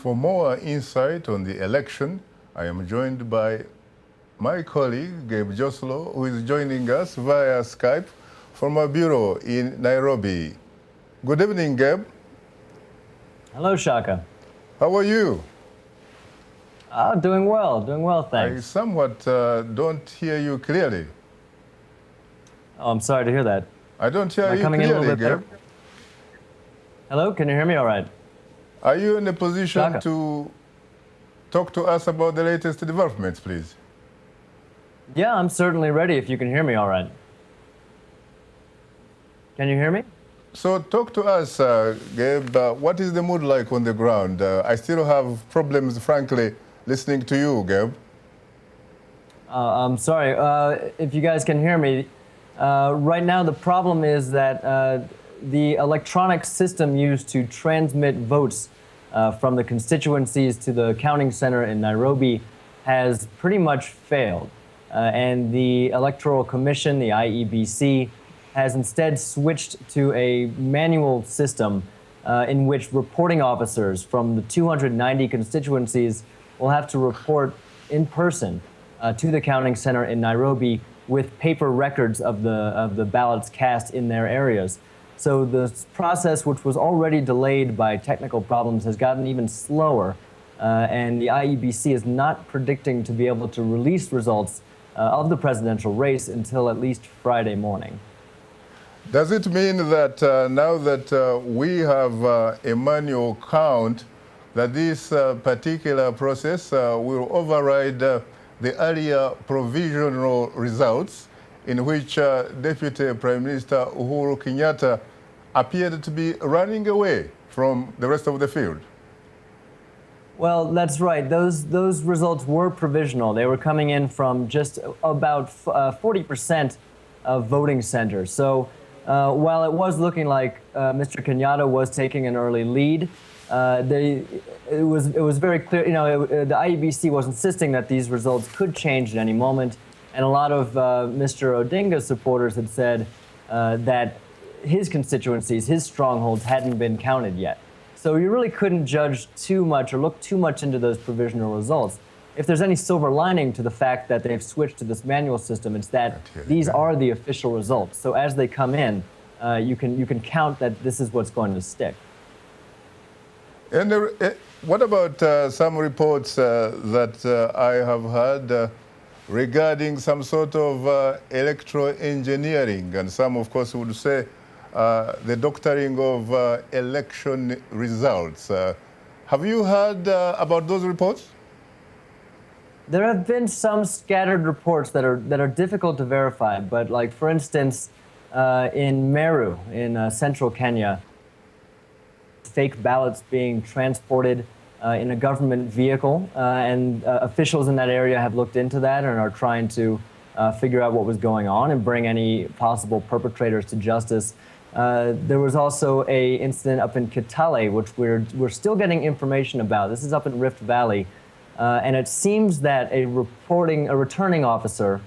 For more insight on the election, I am joined by my colleague, Gabe Joselow, who is joining us via Skype from our bureau in Nairobi. Good evening, Gabe. Hello, Shaka. How are you? Doing well, thanks. I somewhat don't hear you clearly. Oh, I'm sorry to hear that. I don't hear you coming clearly, in a little bit Gabe. better? Hello, can you hear me all right? Are you in a position Shaka. to talk to us about the latest developments, please? Yeah, I'm certainly ready if you can hear me all right. Can you hear me? So talk to us, Gabe. What is the mood like on the ground? I still have problems, frankly, listening to you, Gabe. I'm sorry. If you guys can hear me, right now the problem is that the electronic system used to transmit votes from the constituencies to the counting center in Nairobi has pretty much failed. And the Electoral Commission, the IEBC, has instead switched to a manual system in which reporting officers from the 290 constituencies will have to report in person to the counting center in Nairobi with paper records of the ballots cast in their areas. So the process, which was already delayed by technical problems, has gotten even slower, and the IEBC is not predicting to be able to release results of the presidential race until at least Friday morning. Does it mean that now that we have a manual count, that this particular process will override the earlier provisional results in which Deputy Prime Minister Uhuru Kenyatta appeared to be running away from the rest of the field? Well, that's right. Those results were provisional. They were coming in from just about 40% of voting centers. So while it was looking like Mr. Kenyatta was taking an early lead, it was very clear. The IEBC was insisting that these results could change at any moment, and a lot of Mr. Odinga's supporters had said that his constituencies, his strongholds, hadn't been counted yet. So you really couldn't judge too much or look too much into those provisional results. If there's any silver lining to the fact that they've switched to this manual system, it's that these are the official results. So as they come in, you can count that this is what's going to stick. And what about some reports that I have heard regarding some sort of electoral engineering? And some, of course, would say the doctoring of election results. Have you heard about those reports? There have been some scattered reports that are difficult to verify, but like, for instance, in Meru, in central Kenya, fake ballots being transported in a government vehicle, and officials in that area have looked into that and are trying to figure out what was going on and bring any possible perpetrators to justice. There was also an incident up in Kitale, which we're still getting information about. This is up in Rift Valley. And it seems that a returning officer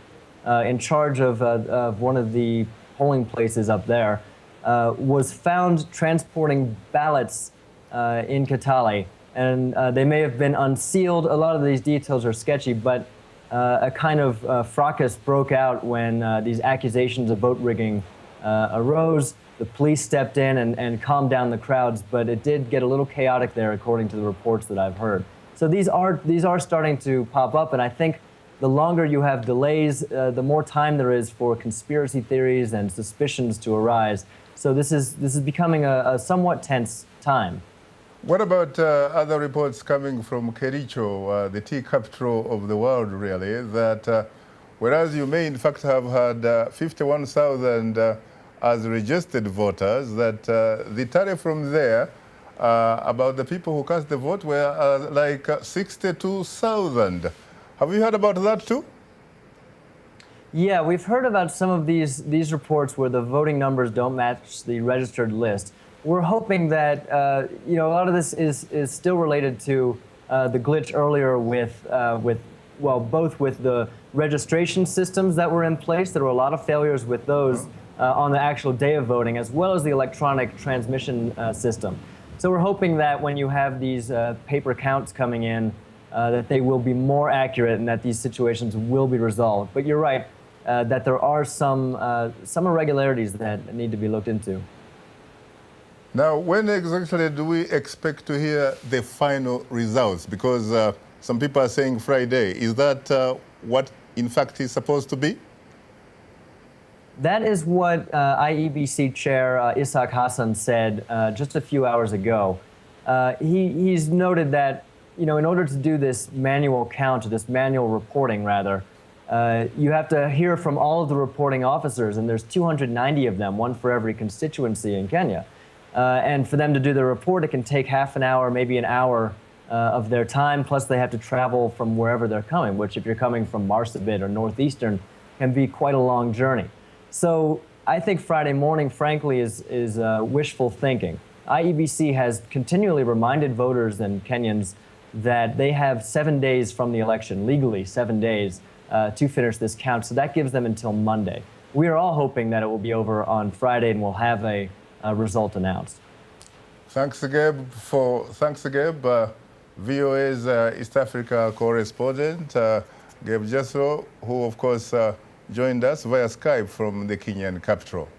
in charge of one of the polling places up there was found transporting ballots in Kitale. And they may have been unsealed. A lot of these details are sketchy, but a kind of fracas broke out when these accusations of vote rigging arose. The police stepped in and calmed down the crowds, but it did get a little chaotic there, according to the reports that I've heard. So these are starting to pop up, and I think the longer you have delays, the more time there is for conspiracy theories and suspicions to arise. So this is becoming a somewhat tense time. What about other reports coming from Kericho, the tea capital of the world, really, that whereas you may in fact have had 51,000 as registered voters, that the tally from there about the people who cast the vote were like 62,000. Have you heard about that too? Yeah, we've heard about some of these reports where the voting numbers don't match the registered list. We're hoping that a lot of this is still related to the glitch earlier with both with the registration systems that were in place. There were a lot of failures with those on the actual day of voting, as well as the electronic transmission system. So we're hoping that when you have these paper counts coming in, that they will be more accurate and that these situations will be resolved. But you're right, that there are some irregularities that need to be looked into. Now, when exactly do we expect to hear the final results? Because some people are saying Friday. Is that what, in fact, is supposed to be? That is what IEBC Chair Ishaq Hassan said just a few hours ago. He's noted that, in order to do this manual count, this manual reporting rather, you have to hear from all of the reporting officers, and there's 290 of them, one for every constituency in Kenya. And for them to do the report, it can take half an hour, maybe an hour of their time, plus they have to travel from wherever they're coming, which if you're coming from Marsabit or Northeastern, can be quite a long journey. So I think Friday morning, frankly, is wishful thinking. IEBC has continually reminded voters and Kenyans that they have 7 days from the election, legally 7 days, to finish this count. So that gives them until Monday. We are all hoping that it will be over on Friday and we'll have a result announced. Thanks, Gabe. VOA's East Africa correspondent, Gabe Joselow, who, of course, joined us via Skype from the Kenyan capital.